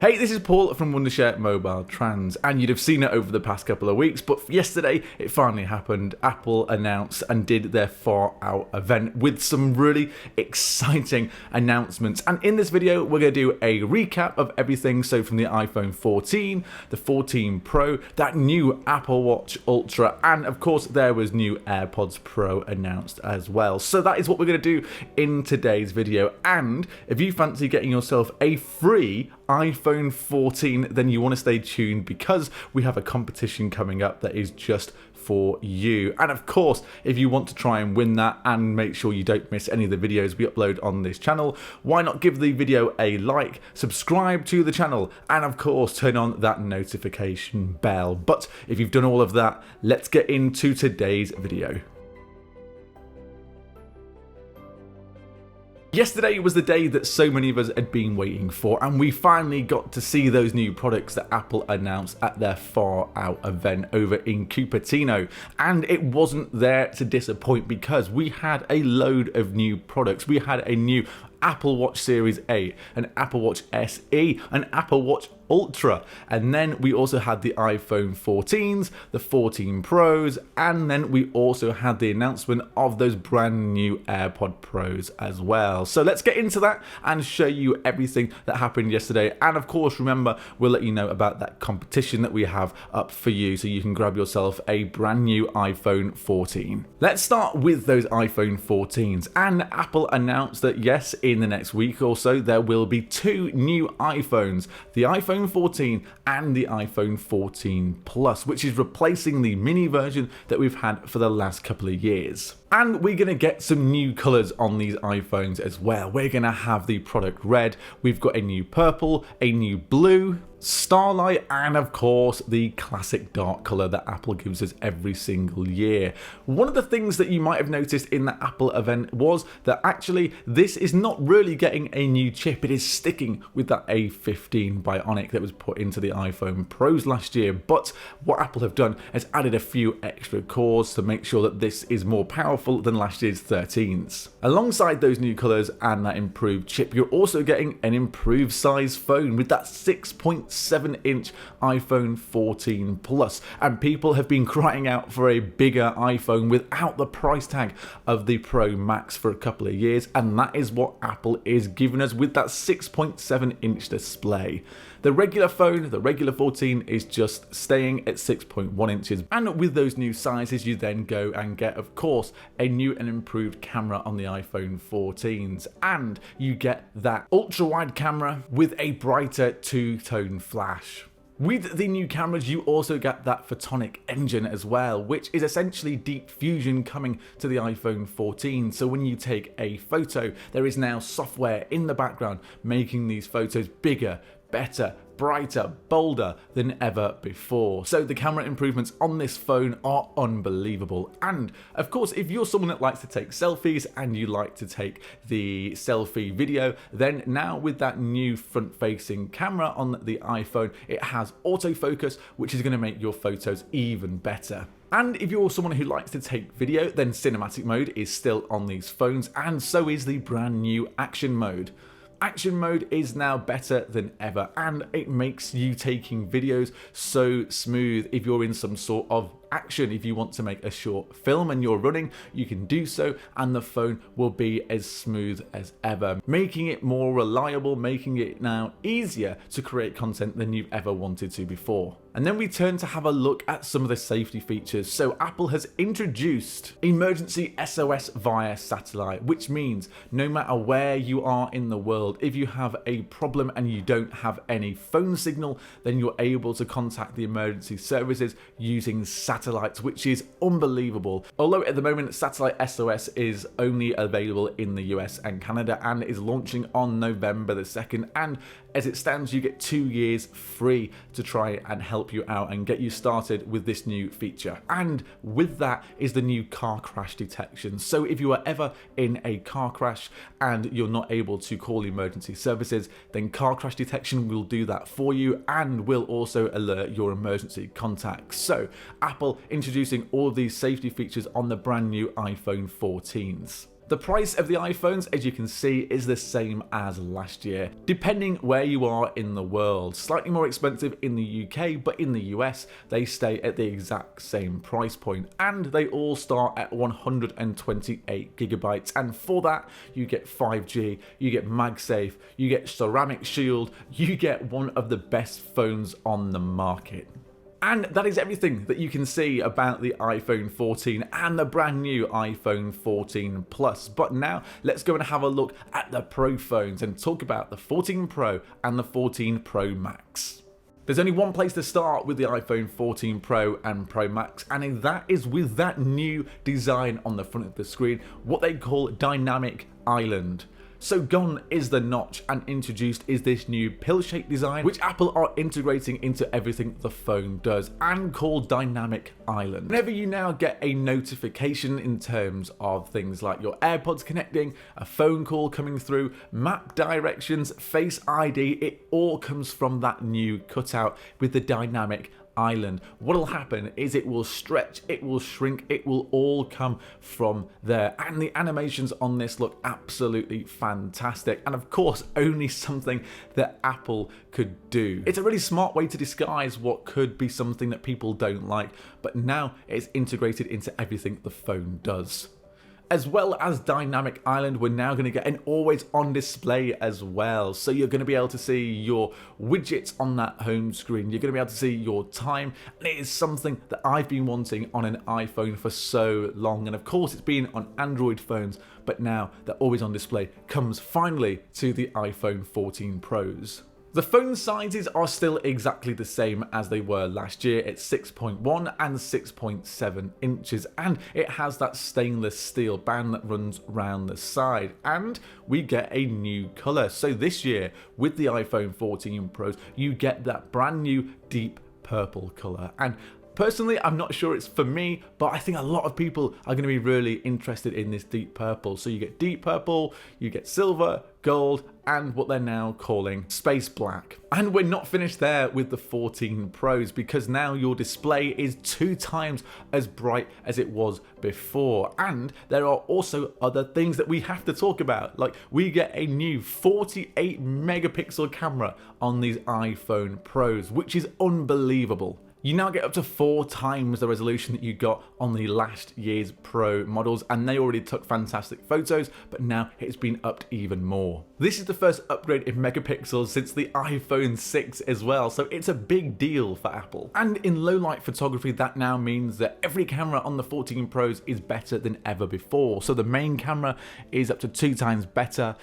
Hey, this is Paul from Wondershare MobileTrans, and you'd have seen it over the past couple of weeks, but yesterday it finally happened. Apple announced and did their Far Out event with some really exciting announcements. And in this video, we're going to do a recap of everything. So from the iPhone 14, the 14 Pro, that new Apple Watch Ultra, and of course there was new AirPods Pro announced as well. So that is what we're going to do in today's video. And if you fancy getting yourself a free iPhone 14, then you want to stay tuned because we have a competition coming up that is just for you. And of course, if you want to try and win that and make sure you don't miss any of the videos we upload on this channel, why not give the video a like, subscribe to the channel, and of course turn on that notification bell. But if you've done all of that, let's get into today's video. Yesterday was the day that so many of us had been waiting for, and we finally got to see those new products that Apple announced at their Far Out event over in Cupertino. And it wasn't there to disappoint because we had a load of new products. We had a new Apple Watch Series 8, an Apple Watch SE, an Apple Watch Ultra, and then we also had the iPhone 14s, the 14 Pros, and then we also had the announcement of those brand new AirPod Pros as well. So let's get into that and show you everything that happened yesterday. And of course, remember, we'll let you know about that competition that we have up for you so you can grab yourself a brand new iPhone 14. Let's start with those iPhone 14s. And Apple announced that yes, in the next week or so, there will be two new iPhones, the iPhone 14 and the iPhone 14 Plus, which is replacing the mini version that we've had for the last couple of years. And we're going to get some new colours on these iPhones as well. We're going to have the product red, we've got a new purple, a new blue, starlight, and of course the classic dark colour that Apple gives us every single year. One of the things that you might have noticed in the Apple event was that actually this is not really getting a new chip. It is sticking with that A15 Bionic that was put into the iPhone Pros last year. But what Apple have done is added a few extra cores to make sure that this is more powerful than last year's 13s. Alongside those new colours and that improved chip, you're also getting an improved size phone with that 6.7-inch iPhone 14 Plus, and people have been crying out for a bigger iPhone without the price tag of the Pro Max for a couple of years, and that is what Apple is giving us with that 6.7-inch display. The regular phone, the regular 14, is just staying at 6.1 inches. And with those new sizes, you then go and get, of course, a new and improved camera on the iPhone 14s. And you get that ultra-wide camera with a brighter two-tone flash. With the new cameras, you also get that photonic engine as well, which is essentially deep fusion coming to the iPhone 14. So when you take a photo, there is now software in the background making these photos bigger, better, brighter, bolder than ever before. So the camera improvements on this phone are unbelievable. And of course, if you're someone that likes to take selfies and you like to take the selfie video, then now with that new front-facing camera on the iPhone, it has autofocus, which is going to make your photos even better. And if you're someone who likes to take video, then cinematic mode is still on these phones, and so is the brand new action mode. Action mode is now better than ever, and it makes you taking videos so smooth. If you're in some sort of action, if you want to make a short film and you're running, you can do so, and the phone will be as smooth as ever, making it more reliable, making it now easier to create content than you've ever wanted to before. And then we turn to have a look at some of the safety features. So Apple has introduced emergency SOS via satellite, which means no matter where you are in the world, if you have a problem and you don't have any phone signal, then you're able to contact the emergency services using satellites, which is unbelievable. Although at the moment satellite SOS is only available in the US and Canada and is launching on November the 2nd, and as it stands, you get 2 years free to try and help you out and get you started with this new feature. And with that is the new car crash detection. So if you are ever in a car crash and you're not able to call emergency services, then car crash detection will do that for you and will also alert your emergency contacts. So Apple introducing all of these safety features on the brand new iPhone 14s. The price of the iPhones, as you can see, is the same as last year, depending where you are in the world. Slightly more expensive in the UK, but in the US, they stay at the exact same price point, and they all start at 128 gigabytes. And for that, you get 5G, you get MagSafe, you get Ceramic Shield, you get one of the best phones on the market. And that is everything that you can see about the iPhone 14 and the brand new iPhone 14 Plus. But now let's go and have a look at the Pro phones and talk about the 14 Pro and the 14 Pro Max. There's only one place to start with the iPhone 14 Pro and Pro Max, and that is with that new design on the front of the screen, what they call Dynamic Island. So gone is the notch and introduced is this new pill-shaped design which Apple are integrating into everything the phone does and called Dynamic Island. Whenever you now get a notification in terms of things like your AirPods connecting, a phone call coming through, map directions, Face ID, it all comes from that new cutout with the Dynamic Island. What will happen is it will stretch, it will shrink, it will all come from there, and the animations on this look absolutely fantastic, and of course only something that Apple could do. It's a really smart way to disguise what could be something that people don't like, but now it's integrated into everything the phone does. As well as Dynamic Island, we're now going to get an always on display as well. So you're going to be able to see your widgets on that home screen. You're going to be able to see your time. And it is something that I've been wanting on an iPhone for so long. And of course, it's been on Android phones, but now that always on display comes finally to the iPhone 14 Pros. The phone sizes are still exactly the same as they were last year. It's 6.1 and 6.7 inches, and it has that stainless steel band that runs round the side, and we get a new colour. So this year with the iPhone 14 Pros, you get that brand new deep purple colour, and personally, I'm not sure it's for me, but I think a lot of people are going to be really interested in this deep purple. So you get deep purple, you get silver, gold, and what they're now calling space black. And we're not finished there with the 14 Pros, because now your display is 2 times as bright as it was before. And there are also other things that we have to talk about, like we get a new 48 megapixel camera on these iPhone Pros, which is unbelievable. You now get up to 4 times the resolution that you got on the last year's Pro models, and they already took fantastic photos, but now it's been upped even more. This is the first upgrade in megapixels since the iPhone 6 as well, so it's a big deal for Apple. And in low light photography, that now means that every camera on the 14 Pros is better than ever before. So the main camera is up to 2 times better,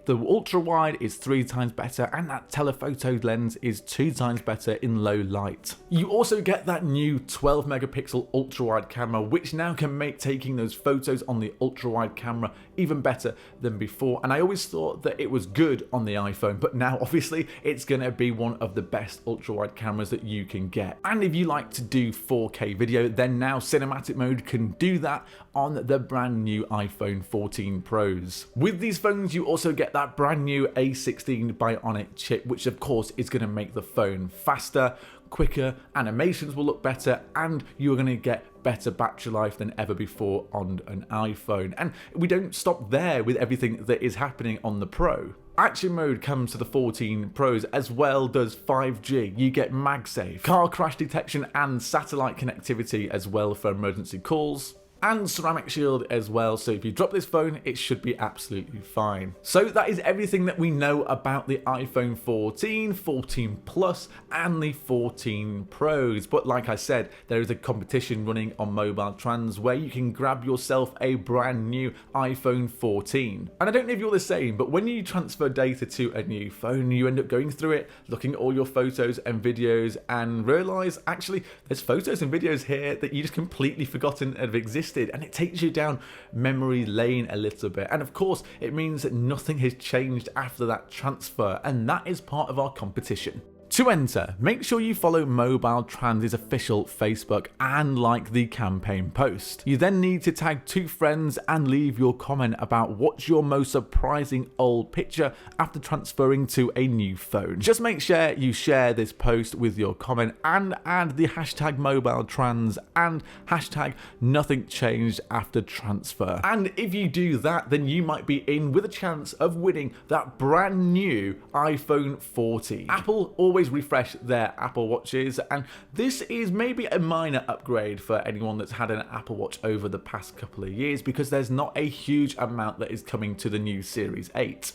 the ultra wide is 3 times better, and that telephoto lens is 2 times better in low light. You also get that new 12 megapixel ultra wide camera, which now can make taking those photos on the ultra wide camera even better than before. And I always thought that it was good on the iPhone, but now obviously it's going to be one of the best ultra wide cameras that you can get. And if you like to do 4K video, then now cinematic mode can do that on the brand new iPhone 14 Pros. With these phones, you also get that brand new A16 Bionic chip, which of course is going to make the phone faster, quicker, animations will look better, and you're going to get better battery life than ever before on an iPhone. And we don't stop there with everything that is happening on the Pro. Action mode comes to the 14 Pros, as well does 5G. You get MagSafe, car crash detection, and satellite connectivity as well for emergency calls, and Ceramic Shield as well, so if you drop this phone, it should be absolutely fine. So that is everything that we know about the iPhone 14, 14 Plus, and the 14 Pros. But like I said, there is a competition running on MobileTrans where you can grab yourself a brand new iPhone 14. And I don't know if you're the same, but when you transfer data to a new phone, you end up going through it, looking at all your photos and videos, and realize actually there's photos and videos here that you just completely forgotten have existed. And it takes you down memory lane a little bit, and of course it means that nothing has changed after that transfer, and that is part of our competition. To enter, make sure you follow MobileTrans' official Facebook and like the campaign post. You then need to tag 2 friends and leave your comment about what's your most surprising old picture after transferring to a new phone. Just make sure you share this post with your comment and add the hashtag MobileTrans and hashtag nothing changed after transfer. And if you do that, then you might be in with a chance of winning that brand new iPhone 14. Apple always refresh their Apple Watches, and this is maybe a minor upgrade for anyone that's had an Apple Watch over the past couple of years, because there's not a huge amount that is coming to the new Series 8.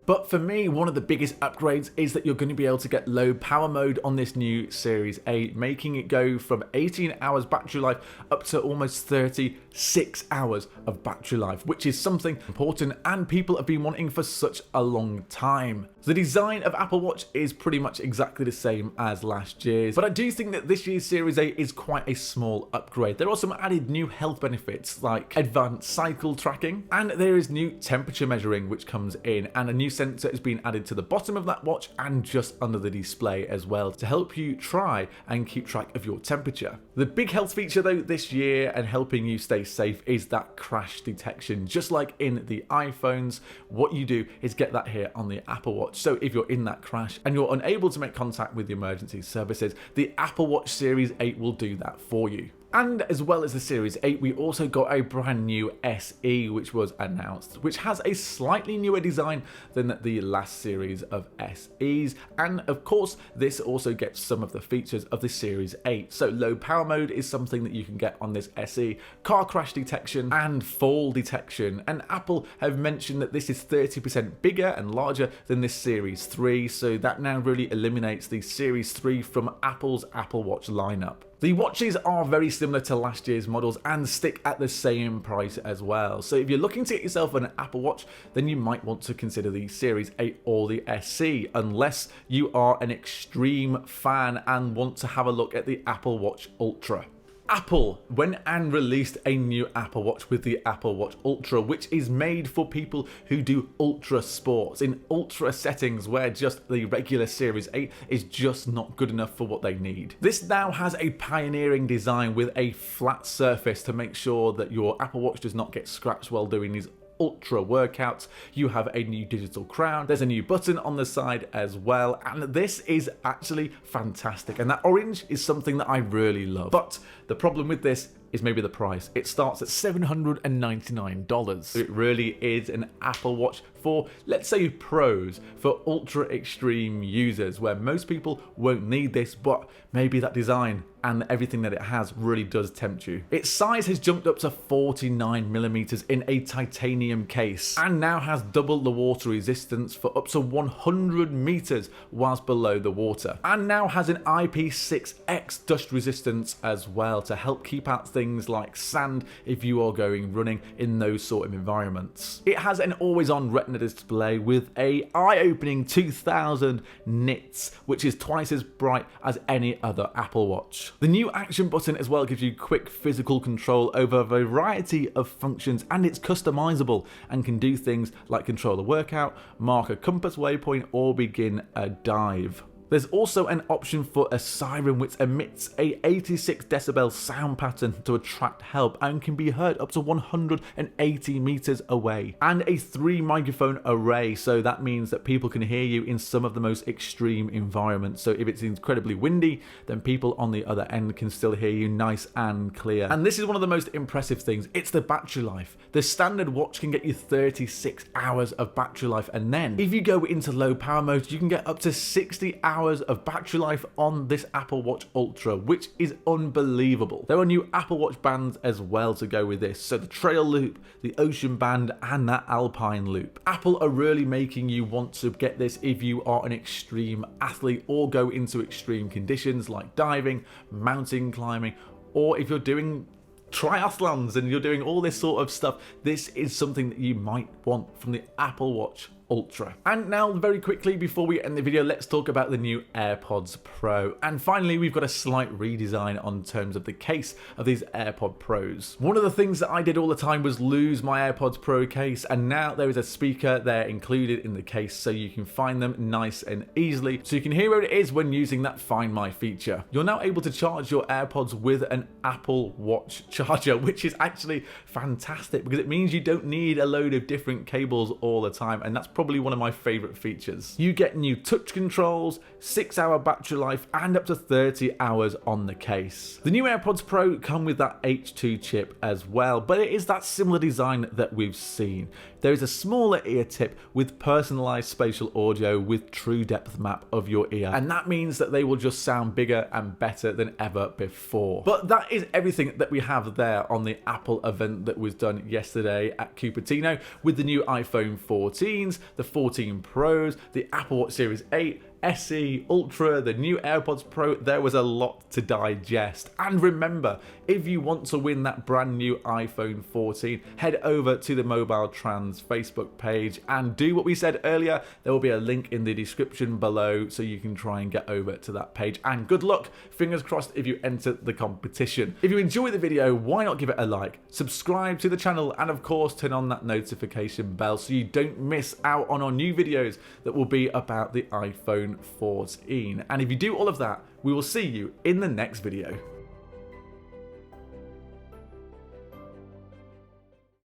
But for me, one of the biggest upgrades is that you're going to be able to get low power mode on this new Series 8, making it go from 18 hours battery life up to almost 36 hours of battery life, which is something important and people have been wanting for such a long time. The design of Apple Watch is pretty much exactly the same as last year's, but I do think that this year's Series 8 is quite a small upgrade. There are some added new health benefits like advanced cycle tracking, and there is new temperature measuring which comes in, and a new sensor has been added to the bottom of that watch and just under the display as well to help you try and keep track of your temperature. The big health feature though this year and helping you stay safe is that crash detection. Just like in the iPhones, what you do is get that here on the Apple Watch. So if you're in that crash and you're unable to make contact with the emergency services, the Apple Watch Series 8 will do that for you. And as well as the Series 8, we also got a brand new SE which was announced, which has a slightly newer design than the last series of SEs. And of course, this also gets some of the features of the Series 8. So low power mode is something that you can get on this SE, car crash detection and fall detection. And Apple have mentioned that this is 30% bigger and larger than this Series 3. So that now really eliminates the Series 3 from Apple's Apple Watch lineup. The watches are very similar to last year's models and stick at the same price as well. So if you're looking to get yourself an Apple Watch, then you might want to consider the Series 8 or the SE, unless you are an extreme fan and want to have a look at the Apple Watch Ultra. Apple went and released a new Apple Watch with the Apple Watch Ultra, which is made for people who do ultra sports in ultra settings where just the regular Series 8 is just not good enough for what they need. This now has a pioneering design with a flat surface to make sure that your Apple Watch does not get scratched while doing these ultra workouts. You have a new digital crown, there's a new button on the side as well, and this is actually fantastic, and that orange is something that I really love. But the problem with this is maybe the price. It starts at $799. It really is an Apple Watch for, let's say, pros, for ultra extreme users, where most people won't need this, but maybe that design and everything that it has really does tempt you. Its size has jumped up to 49mm in a titanium case and now has double the water resistance for up to 100 meters whilst below the water, and now has an IP6X dust resistance as well to help keep out things like sand if you are going running in those sort of environments. It has an always-on retina display with a eye-opening 2000 nits, which is twice as bright as any other Apple Watch. The new action button as well gives you quick physical control over a variety of functions, and it's customizable and can do things like control a workout, mark a compass waypoint, or begin a dive. There's also an option for a siren which emits a 86 decibel sound pattern to attract help and can be heard up to 180 meters away, and a 3 microphone array, so that means that people can hear you in some of the most extreme environments. So if it's incredibly windy, then people on the other end can still hear you nice and clear. And this is one of the most impressive things, it's the battery life. The standard watch can get you 36 hours of battery life, and then if you go into low power mode, you can get up to 60 hours of battery life on this Apple Watch Ultra, which is unbelievable. There are new Apple Watch bands as well to go with this, so the Trail Loop, the Ocean Band, and that Alpine Loop. Apple are really making you want to get this if you are an extreme athlete or go into extreme conditions like diving, mountain climbing, or if you're doing triathlons and you're doing all this sort of stuff. This is something that you might want from the Apple Watch Ultra. And now, very quickly, before we end the video, let's talk about the new AirPods Pro. And finally, we've got a slight redesign on terms of the case of these AirPod Pros. One of the things that I did all the time was lose my AirPods Pro case, and now there is a speaker there included in the case, so you can find them nice and easily, so you can hear where it is when using that Find My feature. You're now able to charge your AirPods with an Apple Watch charger, which is actually fantastic because it means you don't need a load of different cables all the time, and that's probably one of my favorite features. You get new touch controls, 6-hour battery life, and up to 30 hours on the case. The new AirPods Pro come with that H2 chip as well, but it is that similar design that we've seen. There is a smaller ear tip with personalized spatial audio with true depth map of your ear, and that means that they will just sound bigger and better than ever before. But that is everything that we have there on the Apple event that was done yesterday at Cupertino, with the new iPhone 14s, the 14 Pros, the Apple Watch Series 8, SE, Ultra, the new AirPods Pro. There was a lot to digest. And remember, if you want to win that brand new iPhone 14, head over to the MobileTrans Facebook page and do what we said earlier. There will be a link in the description below so you can try and get over to that page. And good luck, fingers crossed, if you enter the competition. If you enjoy the video, why not give it a like, subscribe to the channel, and of course turn on that notification bell so you don't miss out on our new videos that will be about the iPhone 14. And if you do all of that, we will see you in the next video.